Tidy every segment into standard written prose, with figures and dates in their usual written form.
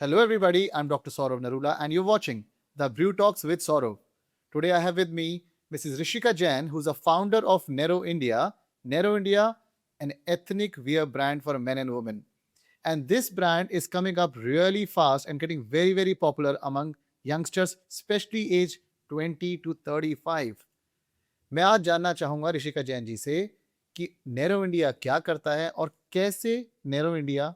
Hello, everybody. I'm Dr. Saurav Narula, and you're watching the Brew Talks with Saurav. Today, I have with me Mrs. Rishika Jain, who's a founder of Nero India. Nero India, an ethnic wear brand for men and women. And this brand is coming up really fast and getting very, very popular among youngsters, especially age 20 to 35. मैं आज जानना चाहूंगा ऋषिका जैन जी से कि Narro India क्या करता है और कैसे Nero India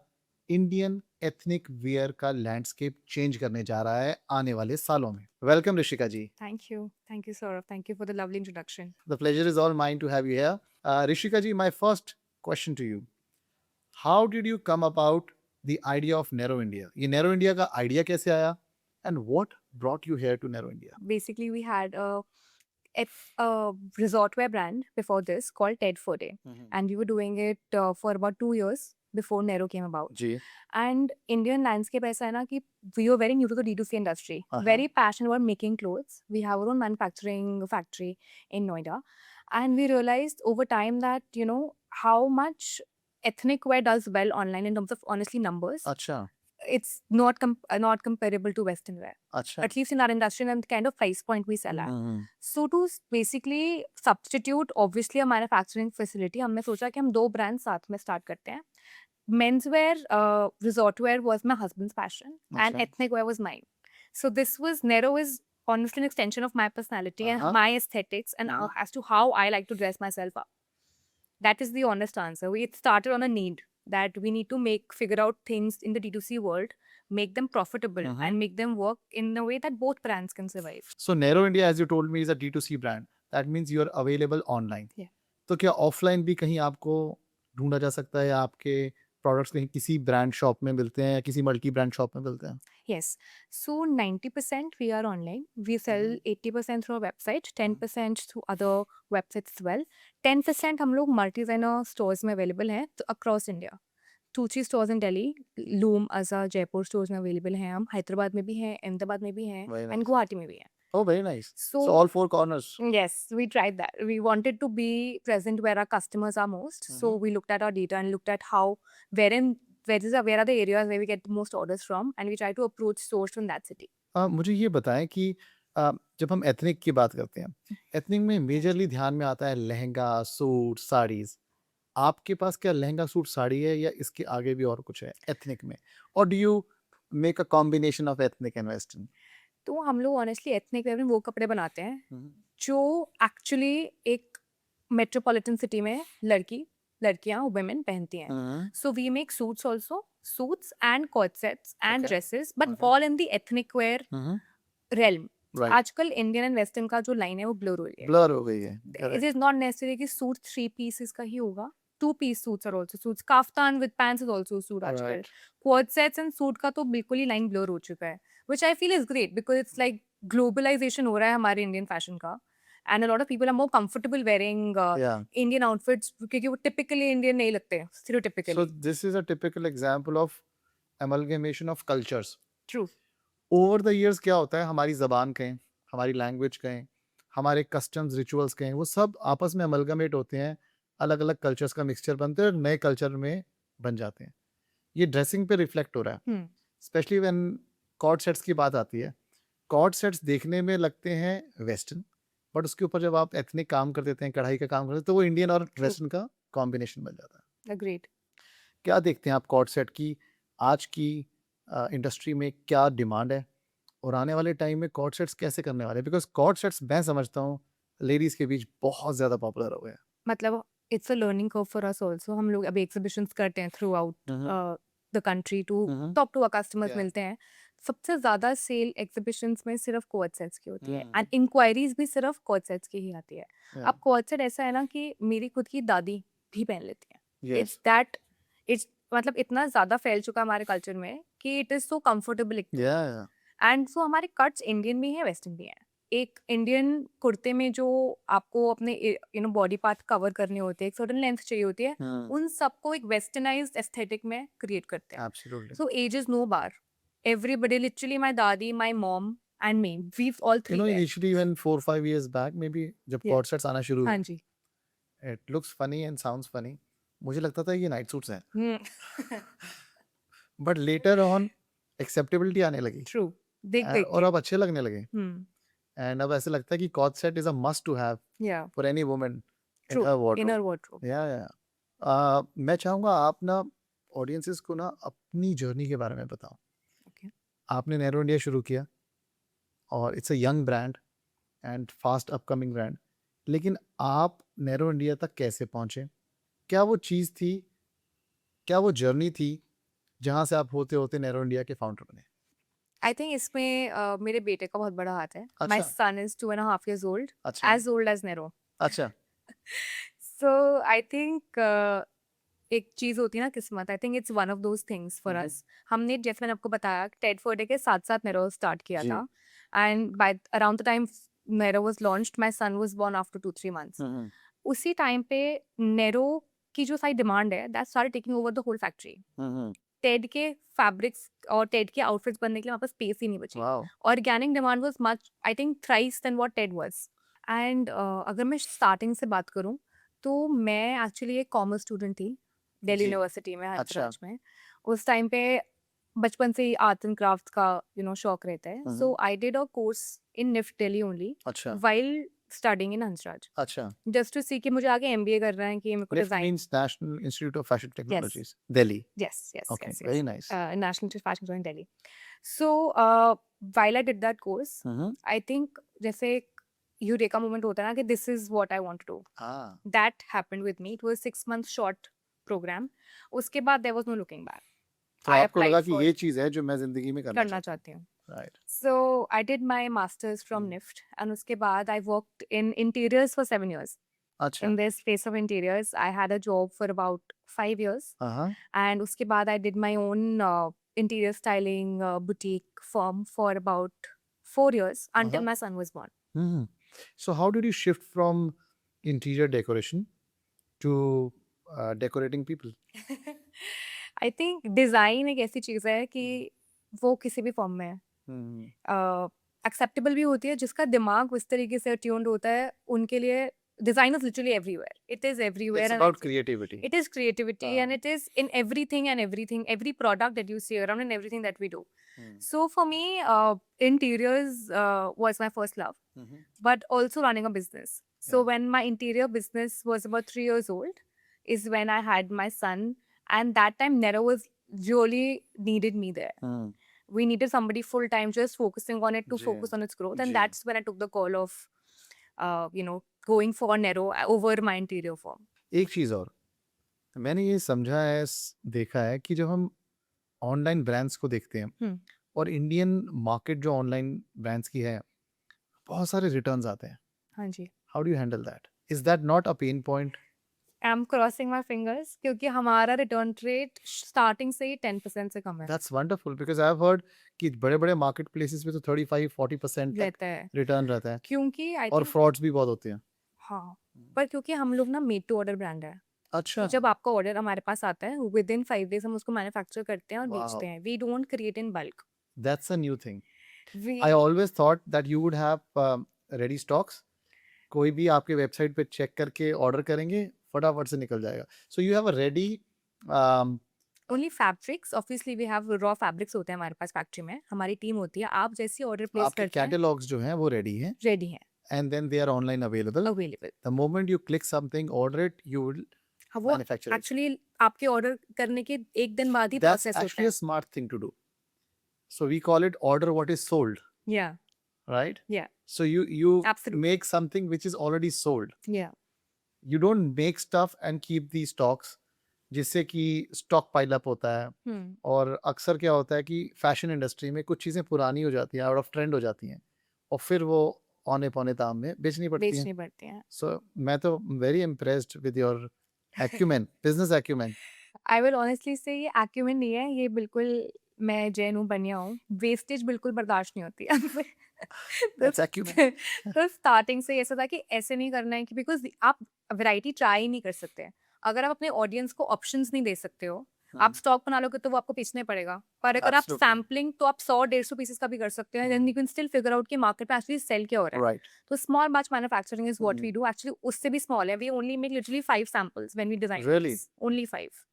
Indian ethnic wear का लैंडस्केप चेंज करने जा रहा है आने वाले सालों में। Welcome Rishika ji. Thank you. Thank you, Saurabh. Thank you for the lovely introduction. The pleasure is all mine to have you here. Rishika ji, my first question to you, how did you come about the idea of Nero India? ये Nero India का idea कैसे आया and what brought you here to Nero India? Basically, we had a resort wear brand before this called Ted Fode, and we were doing it for about 2 years before Nero came about. जी। And Indian landscape ऐसा है ना कि we were very new to the D2C industry, Uh-huh. very passionate about making clothes. We have our own manufacturing factory in Noida, and we realized over time that how much ethnic wear does well online in terms of honestly numbers. अच्छा It's not comparable to Western wear, अच्छा। at least in our industry and the kind of price point we sell at. Hmm, So to basically substitute obviously a manufacturing facility, हमने सोचा कि हम दो brands साथ में start करते हैं. Menswear, resort wear was my husband's passion, and अच्छा। ethnic wear was mine. So this was Nero is honestly an extension of my personality and Uh-huh. my aesthetics and Mhm. as to how I like to dress myself up. That is the honest answer. We started on a need that we need to figure out things in the D2C world, make them profitable, Mhm. and make them work in a way that both brands can survive. So Nero India, as you told me, is a D2C brand. That means you are available online. Yeah. तो क्या offline भी कहीं आपको ढूंढा जा सकता है या आपके प्रोडक्ट्स कहीं किसी ब्रांड शॉप में मिलते हैं या किसी मल्टी ब्रांड शॉप में मिलते हैं? Yes. So 90% we are online. We sell 80% through our website, 10% through other websites as well. 10% हम लोग multi designer stores में available हैं across India. 2-3 stores in Delhi, Loom, Azza, Jaipur stores में available हैं हम. हैदराबाद में भी हैं, अहमदाबाद में भी हैं, Very and nice. गुवाहाटी में भी हैं. Oh, very nice. So So all four corners. yes, we tried that. We wanted to be present where our customers are most. So we looked at our data and looked at where are the areas where we get the most orders from, and we try to approach stores from that city. मुझे ये बताएं कि जब हम ethnic की बात करते हैं, एथनिक में मेजरली ध्यान में आता है लहंगा, सूट, साड़ीज। आपके पास क्या लहंगा, सूट, साड़ी है या इसके आगे भी और कुछ है एथनिक में? और do you make a combination of ethnic and western? तो हम लोग ऑनेस्टली एथनिक वेयर में वो कपड़े बनाते हैं जो एक्चुअली एक मेट्रोपॉलिटन सिटी में लड़कियां वुमेन पहनती हैं. So we make suits also, suits and corsets and Okay. dresses, but Okay. fall in the ethnic wear realm. Right. आजकल इंडियन एंड वेस्टर्न का जो लाइन है वो ब्लर हो रही है. ब्लर हो गई है। It Correct. is not necessary कि सूट 3 pieces का ही होगा. 2-piece suits are also suits. Kaftan with pants is also a suit आजकल. Right. Quad sets and suit का तो बिल्कुल ही लाइन ब्लर हो चुका है. Which I feel is great because it's like globalization हो रहा है हमारे इंडियन फैशन का. And a lot of people are more comfortable wearing Yeah. Indian outfits क्योंकि वो typically Indian नहीं लगते stereotypically. So this is a typical example of amalgamation of cultures. True. Over the years क्या होता है, हमारी ज़बान कहें, हमारी लैंग्वेज कहें, हमारे कस्टम्स, रिचुअल्स कहें, वो सब आपस में अमलगमेट होते हैं, अलग-अलग कल्चर्स का मिक्सचर बनते हैं और नए कल्चर में बन जाते हैं। ये ड्रेसिंग पे रिफ्लेक्ट हो रहा है। स्पेशली व्हेन कॉर्ड सेट्स की बात आती है। कॉर्ड सेट्स देखने में लगते हैं वेस्टर्न, बट उसके ऊपर जब आप एथनिक काम कर देते हैं, कढ़ाई का काम करते हैं, तो वो इंडियन और वेस्टर्न का कॉम्बिनेशन बन जाता है। Agreed. क्या देखते हैं आप कॉर्ड सेट की आज की इंडस्ट्री में क्या डिमांड है और आने वाले टाइम में कॉर्ड सेट्स कैसे करने वाले हैं? बिकॉज कॉर्ड सेट्स मैं समझता हूँ लेडीज के बीच बहुत ज्यादा पॉपुलर हो गए हैं। मतलब it's a learning curve for us also. हम लोग अभी एग्जीबिशंस करते हैं throughout the country to talk to our customers. Yeah. मिलते हैं. सबसे ज्यादा सेल एग्जीबिशंस में सिर्फ कोड सेट्स की होती है हम्म. एंड इंक्वायरीज भी सिर्फ कोड सेट्स की ही आती है. Yeah. अब कोड सेट ऐसा है ना कि मेरी खुद की दादी भी पहन लेती है. Yes. इट्स मतलब इतना ज्यादा फैल चुका है हमारे कल्चर में कि it is so comfortable. Yeah. And so हमारे कट्स इंडियन भी हैं वेस्टर्न भी हैं. एक इंडियन कुर्ते में जो आपको अपने बॉडी पार्ट कवर करने होते हैं, एक सर्टेन लेंथ चाहिए होती है, Hmm. उन सबको एक वेस्टर्नाइज्ड एस्थेटिक में क्रिएट करते हैं. Absolutely. So age is no bar. Everybody literally my dadi, my mom and me, we all You three know, wear. initially when 4-5 years back, maybe जब Yeah. कॉर्ड सेट्स आना शुरू हाँ हुए, जी. it looks funny and sounds funny. मुझे लगता था ये night suits हैं, हम्म. बट लेटर ऑन एक्सेप्टेबिलिटी आने लगी ट्रू देख देख और के अब अच्छे लगने लगे एंड अब ऐसे लगता है कि cord set is a must to have या for any woman in true her wardrobe inner wardrobe या मैं चाहूंगा आप ना ऑडियंसेस को ना अपनी जर्नी के बारे में बताओ Okay. आपने नैरो इंडिया शुरू किया और it's a young brand and fast upcoming brand लेकिन आप नैरो इंडिया तक कैसे पहुंचे क्या वो चीज़ थी क्या वो जर्नी थी जहां से आप होते होते नैरो इंडिया के फाउंडर बने आई थिंक इसमें मेरे बेटे का बहुत बड़ा हाथ है माई अच्छा सन इज 2.5 years old अच्छा as old as Nero अच्छा so I think एक चीज होती है ना किस्मत I think it's one of those things for us हमने जैसे मैंने आपको बताया टेड फोर्डे के साथ साथ नेरो स्टार्ट किया जी। था and by around the time Nero was launched my son was born after 2-3 months उसी टाइम पे नेरो की जो सारी डिमांड है that started taking over the whole factory Ted के फैब्रिक्स और टेड के आउटफिट्स बनने के लिए वहाँ पर स्पेस ही नहीं बची wow organic demand was much I think thrice than what Ted was and अगर मैं स्टार्टिंग से बात करूं तो मैं एक्चुअली एक कॉमर्स स्टूडेंट थी दिल्ली जी। यूनिवर्सिटी में अच्छा। हंसराज में उस टाइम पे बचपन से ही आर्ट एंड क्राफ्ट का शौक रहता है so I did a course in NIFT Delhi only अच्छा व्हाइल स्टडिंग इन हंसराज अच्छा जस्ट टू सी कि मुझे आगे एमबीए करना है कि मेरे को NIFT design means National Institute of Fashion Technologies Delhi yes yes okay yes very yes nice National Institute of Fashion Design Delhi so while I did that course I think जैसे eureka moment होता है ना कि this is what I want to do हाँ that happened with me. It was 6 months short program. उसके बाद there was no looking back. तो I आपको applied लगा कि for ये चीज है जो मैं जिंदगी में करना करना चाहता चाहती हूँ. हूँ right So I did my masters from NIFT and उसके बाद I worked in interiors for 7 years. अच्छा In this space of interiors, I had a job for about 5 years हाँ and उसके बाद I did my own interior styling boutique firm for about 4 years until my son was born. so how did you shift from interior decoration to decorating people I think design एक ऐसी चीज है कि वो किसी भी फॉर्म में acceptable भी होती है जिसका दिमाग उस तरीके से ट्यून्ड होता है उनके लिए design is literally everywhere it is it's everywhere about creativity it is creativity and it is in everything every product that you see around and everything that we do so for me interiors was my first love but also running a business so Yeah. when my interior business was about 3 years old is when I had my son and that time Nero was really needed me there we needed somebody full time just focusing on it to जी, focus on its growth and जी। that's when I took the call of going for Nero over my interior firm एक चीज और मैंने ये समझा है देखा है कि जब हम ऑनलाइन ब्रांड्स को देखते हैं और इंडियन मार्केट जो ऑनलाइन ब्रांड्स की है बहुत सारे रिटर्न्स आते हैं हाँ जी how do you handle that is that not a pain point I am crossing my fingers क्योंकि हमारा रिटर्न रेट स्टार्टिंग से ही 10% से कम है that's wonderful because I have heard कि बड़े बड़े मार्केट प्लेसेस पे तो 35-40% तक रहता है रिटर्न रहता है क्योंकि आई और थिंक फ्रॉड्स भी बहुत होते हैं हाँ पर क्योंकि हम लोग ना मेड टू ऑर्डर ब्रांड है अच्छा तो जब आपका ऑर्डर हमारे पास आता है विद इन 5 days हम उसको मैन्युफैक्चर करते हैं और Wow. बेचते हैं we don't create in bulk that's a new thing we I always thought that you would have ready stocks कोई भी आपके वेबसाइट पे चेक करके ऑर्डर करेंगे फटाफट से निकल जाएगा so you have a ready only fabrics obviously we have raw fabrics होते हैं हमारे पास फैक्ट्री में हमारी टीम होती है आप जैसी ऑर्डर प्लेस आपके करते हैं कैटलॉग्स जो हैं वो रेडी हैं रेडी है and then they are online available available the moment you click something order it you will वो manufacture it एक्चुअली आपके ऑर्डर करने के एक दिन बाद ही that's प्रोसेस होता actually है a smart thing to do so we call it order what is sold या right या so you Absolutely. make something which is already sold या you don't make stuff and keep these stocks जिससे कि stock pile up होता है और अक्सर क्या होता है कि फैशन इंडस्ट्री में कुछ चीज़ें पुरानी हो जाती हैं आउट ऑफ ट्रेंड हो जाती हैं और फिर वो औने पौने दाम में बेचनी पड़ती हैं बेचनी पड़ती हैं सो मैं तो very impressed with your acumen business acumen I will honestly से ये एक्यूमेंट नहीं है ये बिल्कुल मैं जैन हूँ बनिया हूँ वेस्टेज बिल्कुल बर्दाश्त नहीं होती है that's acumen तो स्टार्टिंग से ऐसा था कि ऐसे नहीं करना है कि बिकॉज आप वैरायटी ट्राई नहीं कर सकते अगर आप अपने ऑडियंस को ऑप्शंस नहीं दे सकते हो आप स्टॉक बना लोगे तो वो आपको बेचना ही पड़ेगा पर अगर आप Absolutely. सैम्पलिंग तो आप 100-150 पीसेस का भी कर सकते हैं then you can still figure out कि मार्केट में एक्चुअली सेल क्या हो रहा है right तो small batch manufacturing is what we do actually उससे भी स्मॉल है we only make literally 5 samples when we design Really? Only 5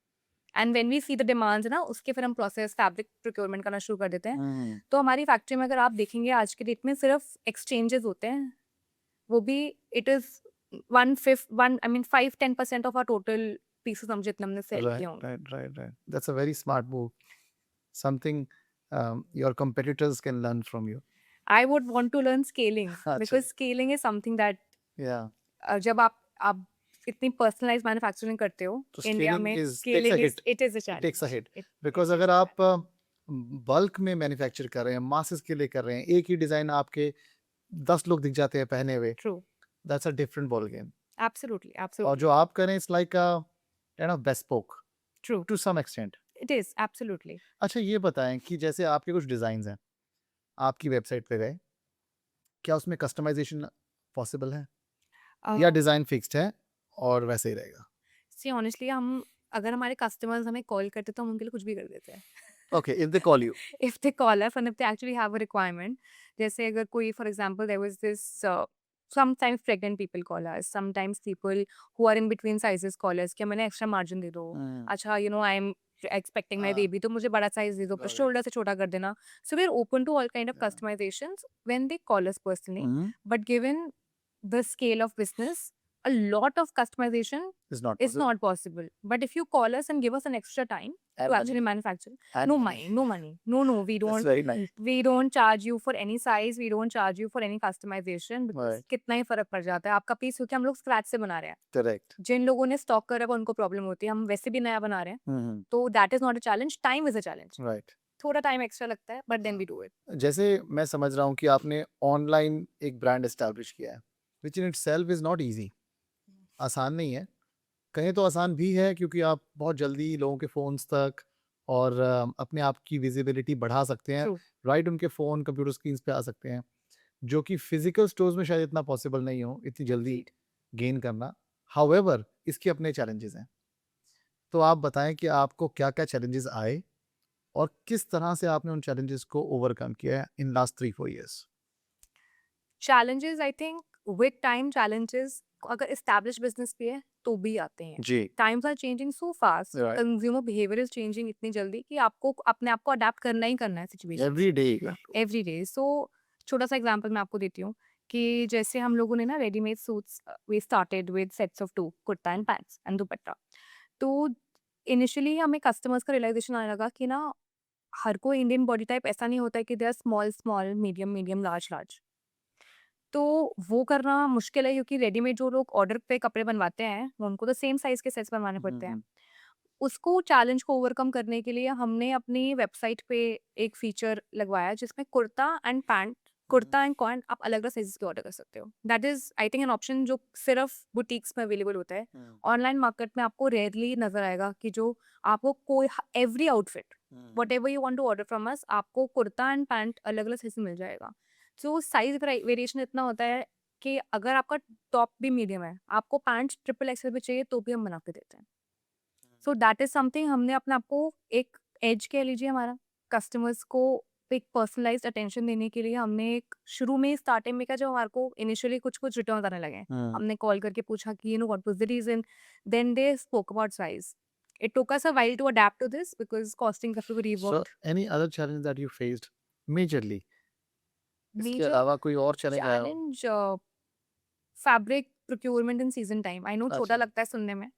and when we see the demands ना, उसके फिर हम प्रोसेस फैब्रिक प्रोक्योरमेंट करना शुरू कर देते हैं। तो हमारी फैक्ट्री में अगर आप देखेंगे आज के डेट में सिर्फ एक्सचेंजेस होते हैं, वो भी it is 5-10% of our total pieces हम जितने हमने सेल Right, किए होंगे। right. That's a very smart move. Something your competitors can learn from you. I would want to learn scaling अच्छा, because scaling is something that yeah. जब आप इतनी personalise manufacturing करते हो तो इंडिया scaling में, takes a scaling hit. It is a It takes a hit. Challenge. Because अगर आप बल्क में मैन्युफैक्चर कर रहे हैं, मासेस के लिए कर रहे हैं, एक ही डिजाइन आपके 10 लोग दिख जाते हैं पहने हुए, true, that's a different ball game. Absolutely, और एब्सोल्युटली जो आप करें it's like a kind of bespoke true, to some extent. It is absolutely. अच्छा ये बताएं कि जैसे आपके कुछ डिजाइन हैं, आपकी वेबसाइट पे गए, क्या उसमें कस्टमाइजेशन पॉसिबल है या डिजाइन फिक्स्ड है और वैसे ही रहेगा? सी ऑनेस्टली हम अगर हमारे कस्टमर्स हमें कॉल करते तो हम उनके लिए कुछ भी कर देते हैं। Okay, if they call you. If they call us and if they actually have a requirement, जैसे अगर कोई for example there was this sometimes pregnant people call us, sometimes people who are in between sizes call us कि मैंने extra margin दे दो, अच्छा you know I am expecting my हाँ, baby तो मुझे बड़ा size दे दो, पर got it. shoulder से छोटा कर देना। So we are open to all kind of Yeah. customizations when they call us personally, Mhm. but given the scale of business, a lot of customization It's not is possible. not possible. But if you call us and give us an extra time And to money. actually manufacture, And no money. money, no, we That's don't. very nice. We don't charge you for any size. We don't charge you for any customization because Right. कितना ही फर्क पड़ जाता है आपका piece, क्योंकि हम लोग scratch से बना रहे हैं। Correct. जिन लोगों ने स्टॉक करा हुआ उनको प्रॉब्लम होती है, हम वैसे भी नया बना रहे हैं, हम्म, तो that is not a challenge, time is a challenge. right. थोड़ा टाइम एक्स्ट्रा लगता है बट देन वी डू इट। जैसे मैं समझ रहा हूँ कि आपने ऑनलाइन एक ब्रांड एस्टैब्लिश किया है, which in itself is not easy, आसान नहीं है। कहें तो आसान भी है क्योंकि आप बहुत जल्दी लोगों के फ़ोन्स तक और अपने आप की विजिबिलिटी बढ़ा सकते हैं, ट्रू, राइट? उनके फ़ोन कंप्यूटर स्क्रीन्स पे आ सकते हैं, जो कि फिजिकल स्टोर्स में शायद इतना पॉसिबल नहीं हो इतनी जल्दी गेन करना। हाउएवर इसके अपने चैलेंजेस हैं, तो आप बताएं कि आपको क्या क्या चैलेंजेस आए और किस तरह से आपने उन चैलेंजेस को ओवरकम किया है in last 3-4 years? challenges I think with time challenges अगर established business भी है तो भी आते हैं। जी, Times are changing so fast, Right. consumer behavior is changing इतनी जल्दी कि आपको अपने आप को adapt करना ही करना है situation every day. Every day. So छोटा सा एग्जांपल मैं आपको देती हूँ कि जैसे हम लोगों ने ना readymade suits, we started with sets of 2 kurta and pants and dupatta. तो इनिशियली हमें कस्टमर्स का रियलाइजेशन आने लगा कि ना हर कोई इंडियन बॉडी टाइप ऐसा नहीं होता है कि they are small small, medium medium, large large. तो वो करना मुश्किल है क्योंकि रेडीमेड जो लोग ऑर्डर पे कपड़े बनवाते हैं उनको तो सेम साइज के सेट्स बनवाने पड़ते हैं। उसको चैलेंज को ओवरकम करने के लिए हमने अपनी वेबसाइट पे एक फीचर लगवाया जिसमें कुर्ता एंड पैंट आप अलग अलग साइजेस के ऑर्डर कर सकते हो। That is I think an option जो सिर्फ बुटीक्स में अवेलेबल होता है। ऑनलाइन मार्केट में आपको रेयरली नजर आएगा कि जो आपको कोई every outfit whatever you want to order from us, आपको कुर्ता एंड पैंट अलग अलग साइज में मिल जाएगा। सो साइज वेरिएशन इतना होता है कि अगर आपका टॉप भी मीडियम है, आपको पैंट ट्रिपल एक्सएल भी चाहिए तो भी हम बना के देते हैं। सो दैट इज समथिंग हमने अपने आप को एक एज कह लीजिए हमारा, कस्टमर्स को एक पर्सनलाइज्ड अटेंशन देने के लिए हमने एक शुरू में स्टार्टिंग में क्या, जब हमारे को इनिशियली कुछ कुछ रिटर्न आने लगे, हमने कॉल करके पूछा कि you know what was the reason, then they spoke about size. It took us a while to adapt to this because costing काफी so reworked. Any other challenge that you faced majorly? इसके major अलावा कोई और challenge आया हो? Challenge fabric procurement in season time. I know छोटा अच्छा। लगता है सुनने में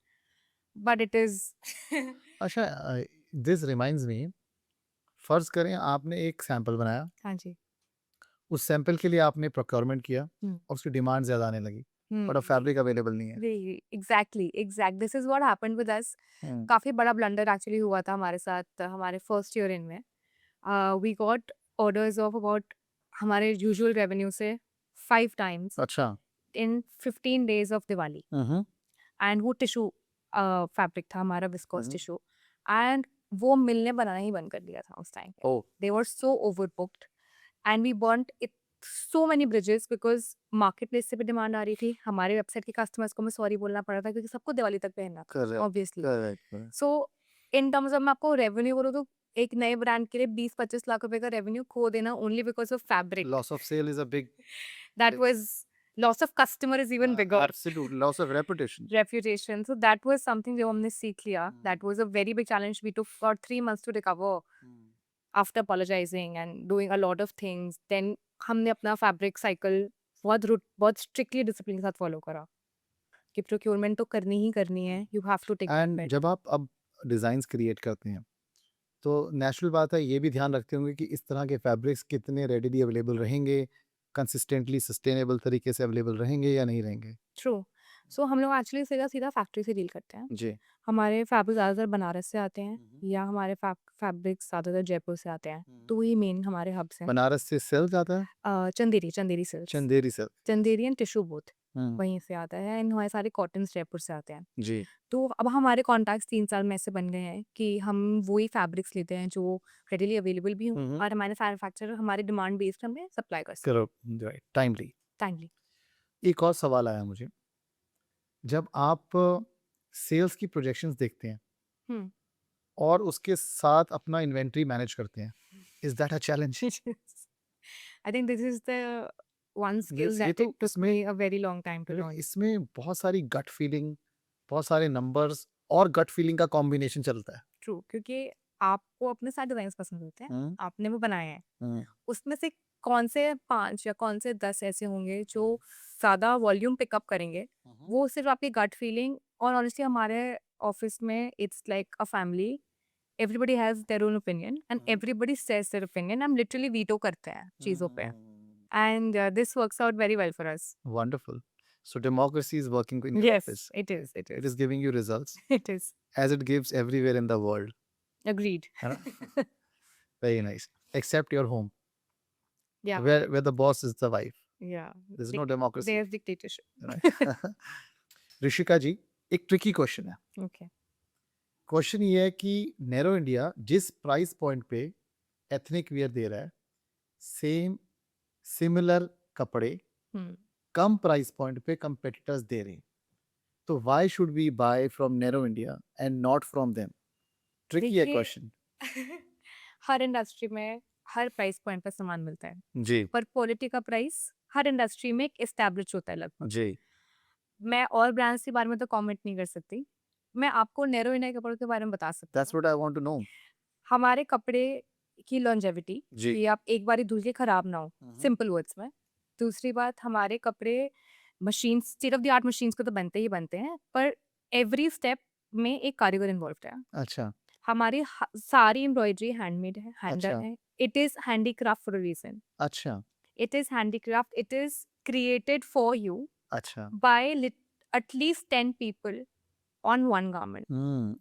बट इट इज अच्छा, दिस रिमाइंड्स मी, फर्ज करें आपने एक सैंपल बनाया, हाँ जी। उस सैंपल के लिए आपने प्रोक्योरमेंट किया हम्म, और उसकी डिमांड ज़्यादा आने लगी, बट अब फैब्रिक अवेलेबल नहीं है। Exact this is what happened with us. Hmm, काफी बड़ा ब्लंडर एक्चुअली हुआ था हमारे साथ हमारे फर्स्ट ईयर इन में। We got orders of about हमारे यूजुअल रेवेन्यू से 5 टाइम्स अच्छा। In 15 days of Diwali. Hmm, and वो टिश्यू फैब्रिक था हमारा, विस्कोस हम्म, टिश्यू। एंड वो मिलने बनाना ही बंद कर दिया था उस टाइम पे। Oh they were so overbooked and we burnt it so many bridges because marketplace से भी डिमांड आ रही थी। हमारे वेबसाइट के कस्टमर्स को हमें सॉरी बोलना पड़ा था क्योंकि सबको दिवाली तक पहनना था correct, obviously. Correct. So in terms of मैं आपको रेवेन्यू बोलूँ तो एक नए ब्रांड के लिए 20-25 लाख रुपए का रेवेन्यू खो देना only because of fabric, loss of sale is a big that was loss of customer is even bigger. Absolute loss of reputation. Reputation. So that was something जो हमने सीख लिया. That was a very big challenge. We took about 3 months to recover after apologizing and doing a lot of things. Then हमने अपना fabric cycle बहुत strictly discipline के साथ follow करा कि procurement तो करनी ही करनी है. You have to take and care. जब आप अब डिज़ाइंस क्रिएट करते हैं तो नेचुरल बात है ये भी ध्यान रखते होंगे कि इस तरह के फैब्रिक्स कितने रेडिली अवेलेबल रहेंगे, कंसिस्टेंटली सस्टेनेबल तरीके से अवेलेबल रहेंगे या नहीं रहेंगे। True. So हम लोग एक्चुअली सीधा फैक्ट्री से डील करते हैं. जी। हमारे फैब्रिक ज़्यादातर बनारस से आते हैं या हमारे फैब्रिक्स ज़्यादातर जयपुर से आते हैं. तो ये मेन हमारे हब्स हैं. बनारस से सिल्क आता है, Chanderi silk, Chanderi silk. Chanderi and tissue both hmm, वहीं से आता है. एंड हमारे सारे कॉटन्स जयपुर से आते हैं. जी। तो अब हमारे कॉन्टैक्ट्स 3 साल में ऐसे बन गए हैं कि हम वही फैब्रिक्स लेते हैं जो रेडिली अवेलेबल भी हों हम्म, और हमारे मैन्युफैक्चरर हमारे डिमांड बेस्ड हमें सप्लाई कर सकें करो, राइट, टाइमली। टाइमली. एक और सवाल आया मुझे, जब आप सेल्स की प्रोजेक्शंस देखते हैं हम्म. और उसके साथ अपना इन्वेंट्री मैनेज करते हैं, is that a challenge? I think this is the one skill ये that तो it took इसमें me a very long time to learn. इसमें बहुत सारी गट फीलिंग, बहुत सारे नंबर्स और गट फीलिंग का कॉम्बिनेशन चलता है। ट्रू, क्योंकि आपको अपने सारे डिजाइन पसंद होते हैं, हम्म, आपने वो बनाए हैं, हम्म, उसमें से कौन से 5 या कौन से 10 ऐसे होंगे जो ज़्यादा वॉल्यूम पिकअप करेंगे, वो सिर्फ आपकी गट फीलिंग. और ऑनेस्टली हमारे ऑफिस में it's like a family. Everybody has their own opinion and everybody says their opinion. हम लिटरली वीटो करते हैं चीज़ों पे. And this works out very well for us. wonderful. So democracy is working in your Yes, office. it is. It is giving you results It is. as it gives everywhere in the world. Agreed. है ना? Very nice. Except your home, Yeah. where the boss is the wife. Yeah. There's no democracy. There's dictatorship. Right? Rishika ji, एक tricky question है। Okay. Question ये है कि Narro India जिस price point पे ethnic wear दे रहा है, सेम सिमिलर कपड़े Hmm. कम प्राइस पॉइंट पे कंपेटिटर्स दे रहे हैं, तो why should we buy from Narro India and not from them? Tricky है देखिए, क्वेश्चन। हर इंडस्ट्री में हर प्राइस पॉइंट पर सामान मिलता है, जी पर क्वालिटी का प्राइस हर इंडस्ट्री में एक एस्टैब्लिश होता है लगभग. जी। मैं और ब्रांड्स के बारे में तो कमेंट नहीं कर सकती. मैं आपको नैरो इंडिया कपड़ों के बारे में बता सकती दैट्स हूँ. What I want to know. हमारे कपड़े की लॉन्जेविटी जी। कि आप एक बार धुल के खराब ना हो, सिंपल वर्ड्स में. दूसरी बात, हमारे कपड़े machine state of the art machines को तो बनते ही बनते हैं, पर एवरी स्टेप में एक कारीगर इन्वॉल्व है. अच्छा हमारी सारी एम्ब्रॉयडरी हैंडमेड है, हैंडर अच्छा है. It is handicraft for a reason. अच्छा it is handicraft. It is created for you अच्छा। by at least 10 people on one garment.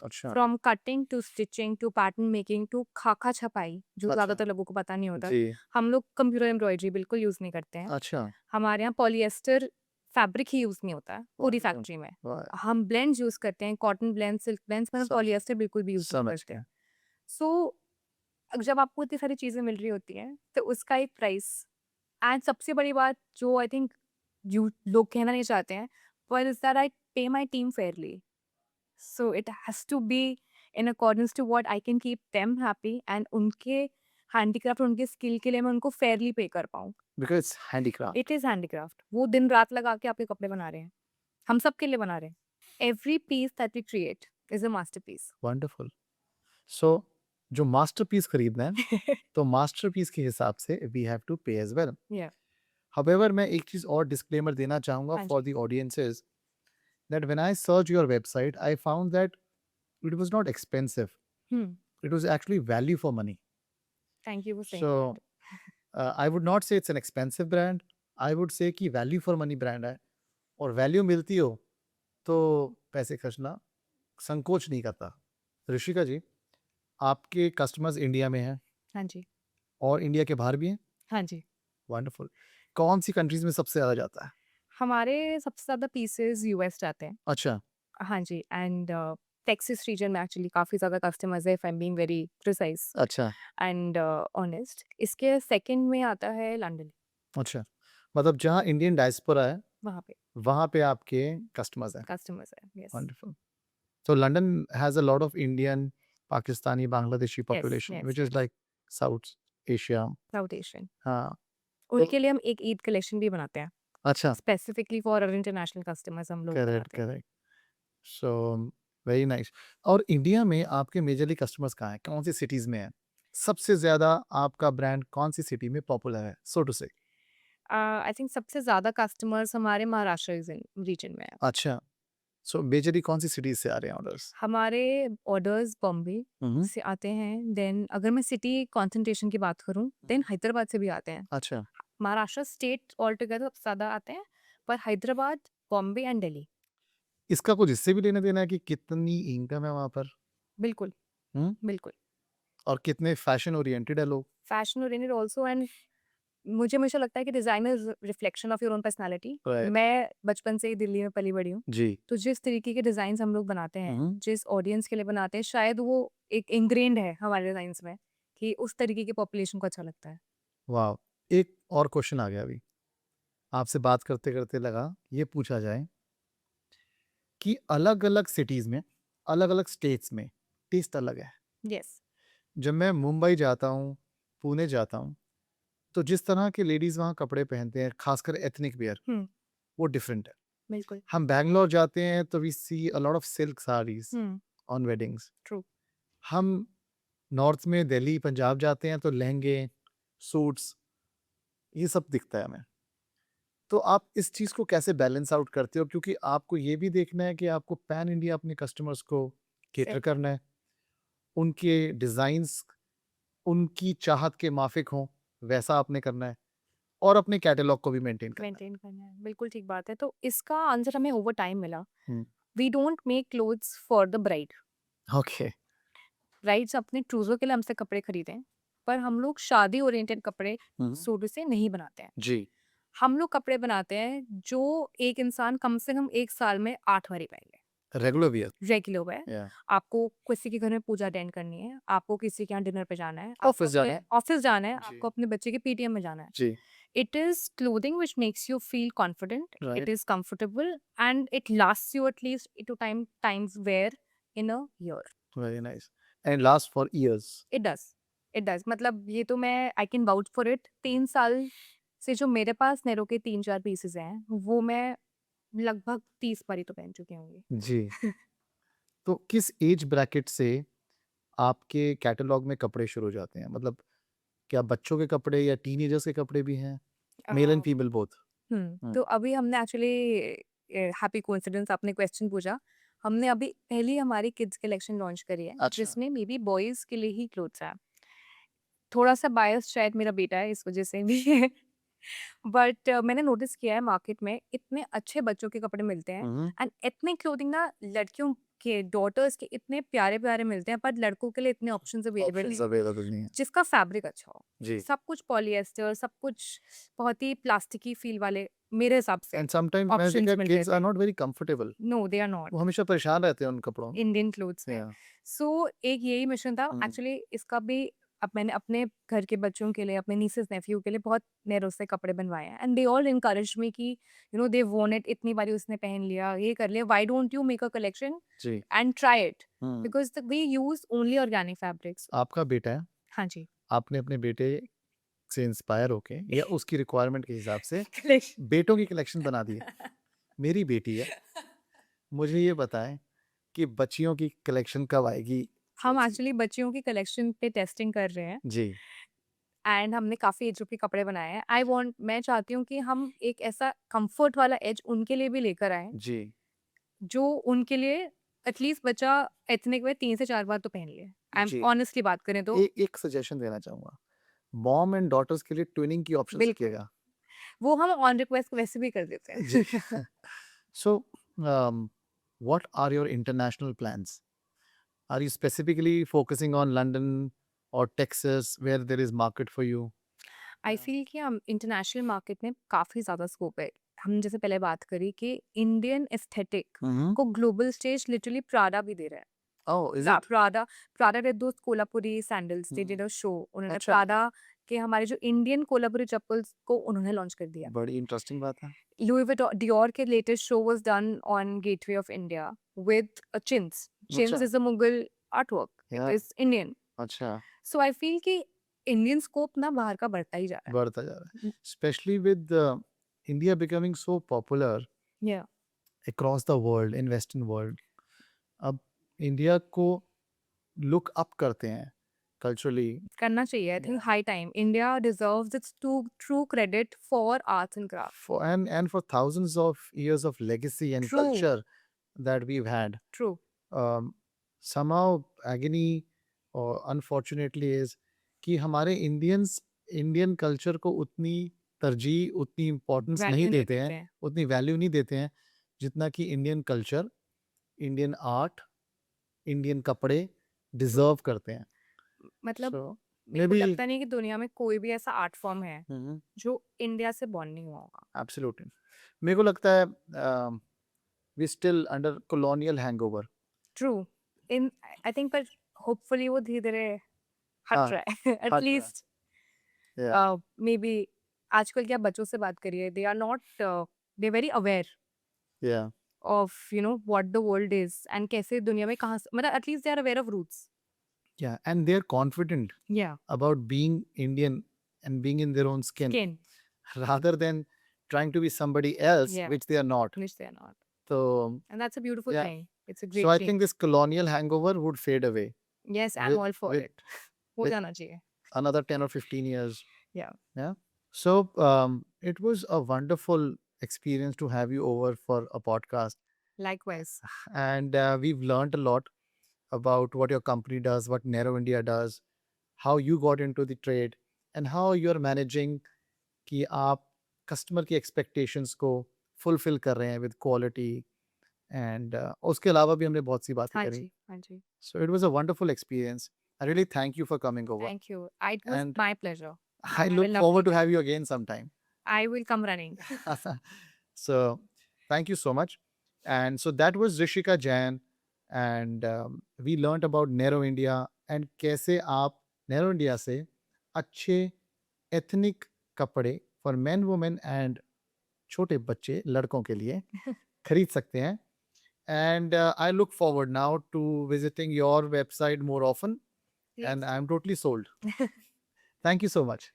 अच्छा From cutting to stitching to pattern making to खाका छपाई, जो अच्छा। ज्यादातर लोगों को पता नहीं होता. जी हम लोग कंप्यूटर एम्ब्रॉयडरी बिल्कुल यूज नहीं करते हैं. अच्छा। हमारे यहाँ पॉलिएस्टर फैब्रिक ही यूज नहीं होता है पूरी Wonderful. फैक्ट्री में. वाह, हम ब्लेंड्स यूज करते हैं, कॉटन ब्लेंड, सिल्क ब्लेंड्स, पर समझ- पॉलिएस्टर बिल्कुल भी यूज नहीं समझ करते गया। हैं. सो जब आपको इतनी सारी चीजें मिल रही होती हैं तो उसका एक प्राइस. एंड सबसे बड़ी बात जो आई थिंक लोग कहना नहीं चाहते हैं, पर is that I pay my team fairly. So it has to be in accordance to what I can keep them happy and उनके हैंडीक्राफ्ट, उनके स्किल के लिए मैं उनको फेयरली पे कर पाऊँ. Because it's handicraft. It is handicraft. वो दिन रात लगा के आपके कपड़े बना रहे हैं, हम सब के लिए बना रहे हैं. Every piece that we create is a masterpiece. Wonderful. So जो मास्टरपीस खरीदना है तो मास्टरपीस के हिसाब से we have to pay as well. Yeah. However, मैं एक चीज और डिस्क्लेमर देना चाहूंगा हाँ for the audiences that when I searched your website, I found that it was not expensive. Hmm. It was actually value for money. Thank you for saying So that. I would not say it's an expensive brand. I would say कि value for money brand है, और value मिलती हो तो पैसे खर्चना संकोच नहीं करता. ऋषिका जी, आपके कस्टमर्स इंडिया में हैं हाँ जी. और इंडिया के बाहर भी हैं. हाँ जी. वंडरफुल. कौन सी कंट्रीज में सबसे ज्यादा जाता है? हमारे सबसे ज़्यादा पीसेस यूएस जाते हैं. अच्छा हाँ जी. एंड टेक्सास रीजन में एक्चुअली काफ़ी ज़्यादा कस्टमर्स है, if I am being very precise अच्छा एंड ऑनेस्ट. इसके सेकंड में आता है लंदन. अच्छा. मतलब जहाँ इंडियन डायस्पोरा है वहाँ पे वहाँ पे आपके कस्टमर्स हैं. कस्टमर्स है. Yes. Wonderful. So London has a lot of Indian, Pakistani, Bangladeshi population, yes, which is like South Asia. South Asian. हाँ. उनके लिए हम एक ईद कलेक्शन भी बनाते हैं. अच्छा, specifically for our international customers हम लोग करेक्ट, बनाते हैं। करेक्ट। So very nice. और इंडिया में आपके मेजरली कस्टमर्स कहाँ हैं? कौन सी सिटीज़ में हैं? सबसे ज़्यादा आपका ब्रांड कौन-सी सिटी में पॉपुलर है? सो टू से। आई थिंक सबसे ज़्यादा कस्टमर्स हमारे महाराष्ट्र रीजन में है। अच्छा, सो मेजरली कौन-सी सिटीज़ से आ रहे हैं ऑर्डर्स? हमारे ऑर्डर्स बॉम्बे हुँ, हुँ। से आते हैं, देन अगर मैं सिटी कंसंट्रेशन की बात करूँ, देन हैदराबाद से भी आते हैं। अच्छा, महाराष्ट्र स्टेट ऑल टुगेदर सबसे ज़्यादा आते हैं, पर हैदराबाद, बॉम्बे एंड दिल्ली। इसका कुछ इससे भी लेना-देना है कि कितनी इनकम है वहाँ पर? बिल्कुल, हुँ? बिल्कुल। और कितने फैशन ओरिएंटेड है लोग? फैशन ओरिएंटेड आल्सो एंड मुझे हमेशा लगता है कि designer is reflection of your own personality. Right, मैं बचपन से ही दिल्ली में पली-बड़ी हूँ, जी। तो जिस तरीके के डिज़ाइन्स हम लोग बनाते हुँ, हैं, हुँ। जिस ऑडियंस के लिए बनाते हैं, शायद वो एक इंग्रेन्ड है हमारे डिज़ाइन्स में कि उस तरीके की पॉपुलेशन को अच्छा लगता है। वॉव! एक और क्वेश्चन आ गया अभी। आपसे बात करते-करते लगा ये पूछा जाए कि अलग-अलग सिटीज़ में, अलग-अलग स्टेट्स में टेस्ट अलग है। येस, जब मैं मुंबई जाता हूँ, पुणे जाता हूँ, तो जिस तरह के लेडीज़ वहाँ कपड़े पहनते हैं, खासकर एथनिक वियर, हुँ, वो डिफरेंट है। बिल्कुल। हम बैंगलोर जाते हैं तो we see a lot of silk saris hmm, on weddings. True. हम नॉर्थ में दिल्ली, पंजाब जाते हैं तो लहंगे, सूट्स ये सब दिखता है हमें। तो आप इस चीज़ को कैसे बैलेंस आउट करते हो? क्योंकि आपको ये भी देखना है कि आपको पैन इंडिया अपने कस्टमर्स को कैटर से करना है। उनके डिज़ाइन्स उनकी चाहत के माफ़िक हों, वैसा आपने करना है और अपने कैटलॉग को भी मेंटेन करना मेंटेन करना है, बिल्कुल ठीक बात है। तो इसका आंसर हमें ओवर टाइम मिला। है। हुँ, we don't make clothes for the bride. Okay. Brides अपने चूज़ों के लिए हमसे कपड़े खरीदें, पर हम लोग शादी ओरिएंटेड कपड़े हुँ, शुरू से नहीं बनाते हैं। जी, हम लोग कपड़े बनाते हैं जो एक इंसान कम से कम 1 साल में 8 बारी पहन ले। रेगुलर वियर, रेगुलर वेयर, या आपको किसी के घर में पूजा अटेंड करनी है, आपको किसी के यहाँ डिनर पे जाना है, आपको ऑफ़िस जाना अपने है। ऑफिस जाना है, जी, आपको अपने बच्चे के पीटीएम में जाना है। जी, It is clothing which makes you feel confident, it right, is comfortable, and it lasts you at least 8 to times wear in a year. Very nice and last for years. It does. It does. मतलब ये तो मैं I can vouch for it. 3 साल से जो मेरे पास narrow के 3-4 pieces हैं, वो मैं लगभग 30 बारी तो पहन चुकी होंगी। जी, तो किस एज ब्रैकेट से आपके कैटलॉग में कपड़े शुरू हो जाते हैं? मतलब क्या बच्चों के कपड़े या टीनेजर्स के कपड़े भी हैं? अ, मेल एंड फीमेल बोथ? हुँ, तो अभी हमने एक्चुअली हैप्पी कोइंसिडेंस आपने क्वेश्चन पूछा। हमने अभी पहली हमारी किड्स कलेक्शन लॉन्च करी है, अच्छा, जिसमें मेबी बॉयज़ के लिए ही क्लोथ्स हैं। थोड़ा-सा बायस्ड शायद मेरा बेटा है, इस वज़ह से भी है। बट मैंने नोटिस किया है मार्केट में इतने अच्छे बच्चों के कपड़े मिलते हैं हुँ, एंड एथनिक क्लोथिंग ना लड़कियों के डॉटर्स के इतने प्यारे-प्यारे मिलते हैं, पर लड़कों के लिए इतने ऑप्शंस अवेलेबल ऑप्शंस नहीं। अवेलेबल नहीं है। जिसका फैब्रिक अच्छा हो। जी, सब कुछ पॉलिएस्टर, सब कुछ बहुत ही प्लास्टिकी फील वाले मेरे हिसाब से एंड समटाइम्स मैंने देखा ऑप्शंस है मिल रहे किड्स आर थे। Not very comfortable. No, they are not वो हमेशा परेशान रहते हैं उन कपड़ों में। इंडियन क्लोथ्स में। या सो एक यही मिशन था हुँ, एक्चुअली इसका भी। अब मैंने अपने घर के बच्चों के लिए, अपने nieces नेफ्यू के लिए बहुत नैरो से कपड़े बनवाए हैं and they all encourage me कि दे वॉर्न इट, इतनी बारी उसने पहन लिया, ये कर लिया, why don't you make a collection जी, and try it, hmm. Because we use only organic fabrics. आपका बेटा है, हाँ जी। आपने अपने बेटे से इंस्पायर होके या उसकी रिक्वायरमेंट के हिसाब से कलेक्शन बेटों की कलेक्शन बना दी है। मेरी बेटी है, मुझे ये बताएँ कि बच्चियों की कलेक्शन कब आएगी? हम एक्चुअली बच्चियों की कलेक्शन पे टेस्टिंग कर रहे हैं जी, एंड हमने काफ़ी एज ग्रुप के कपड़े बनाए हैं। मैं चाहती हूँ कि हम एक ऐसा कंफर्ट वाला एज उनके लिए भी लेकर आएँ, जी। जो उनके लिए एटलीस्ट बच्चा एथनिक वेयर 3 से 4 बार तो पहन ले। आई एम जी, ऑनेस्टली बात करें तो एक सजेशन देना चाहूँगा। मॉम एंड डॉटर्स के लिए ट्विनिंग की ऑप्शंस बिल्कुल, रखिएगा। वो हम ऑन रिक्वेस्ट वैसे भी कर देते जी। हैं। So what are your international plans? Are you specifically focusing on London or Texas where there is market for you? I feel कि हम इंटरनेशनल मार्केट में काफ़ी ज़्यादा स्कोप है। हम जैसे पहले बात करी कि इंडियन एस्थेटिक Mm-hmm. को ग्लोबल स्टेज लिटरली प्राडा भी दे रहा है। Oh, is Yeah, it? Prada did those Kolhapuri sandals, they did hmm, a show। उन्होंने अच्छा, प्राडा के हमारे जो इंडियन कोल्हापुरी चप्पल्स को उन्होंने लॉन्च कर दिया। बड़ी इंटरेस्टिंग बात है। लुई विटॉन डियोर के latest show was done on Gateway of India with chintz. Chintz अच्छा, is a Mughal artwork, it यार, इज इंडियन। अच्छा, सो आई फील कि इंडियन स्कोप ना बाहर का बढ़ता ही जा रहा बढ़ता जा रहा है। है। Specially with India becoming so popular Yeah. across the world, in Western world. अब इंडिया को look up करते हैं culturally. करना चाहिए। I think Yeah. high time. India deserves its true credit for arts and crafts. For and for thousands of years of legacy and True. culture that we've had. True. Somehow agony or unfortunately is कि हमारे Indian culture को उतनी तरजीह उतनी importance नहीं Value नहीं देते हैं देते हैं। उतनी वैल्यू नहीं देते हैं जितना कि Indian culture Indian art Indian कपड़े डिजर्व करते हैं मतलब सो मेरे को maybe लगता नहीं कि दुनिया में कोई भी ऐसा आर्ट फॉर्म है जो इंडिया से बॉर्न नहीं हुआ होगा। एब्सोल्युटली मेरे को लगता है we still under colonial hangover true in I think पर होपफुली वो धीरे धीरे हट हाँ, रहा है हट रहा है। एटलीस्ट Yeah, मे बी आजकल क्या बच्चों से बात करिए they are not they very aware yeah, of you know what the world is and कैसे दुनिया में कहाँ से मतलब at least they are aware of roots. yeah, and they're confident या about being Indian and being in their own skin skin rather than trying to be somebody else, Yeah. which they are not. Which they are not So, and that's a beautiful Yeah. Thing it's a so great I thing. think this colonial hangover would fade away. Yes I am with- all for with- it हो with- जाना चाहिए। Another 10 or 15 years. Yeah. Yeah. So it was a wonderful experience to have you over for a podcast. Likewise. And we've learned a lot about what your company does, what Nero India does, how you got into the trade, and how you're managing कि आप customer की expectations को fulfill कर रहे हैं with quality. And उसके अलावा भी हमने बहुत सी बातें हाँ करी. जी, हाँ जी। So it was a wonderful experience. I really thank you for coming over. Thank you. It was And my pleasure. I will look love forward to to have you again sometime. I will come running. So thank you so much. And so that was Rishika Jain, and we learned about Nero India and कैसे आप Nero India से अच्छे ethnic कपड़े for men, women and छोटे बच्चे लड़कों के लिए खरीद सकते हैं. And I look forward now to visiting your website more often, Please and do. I'm totally sold. Thank you so much.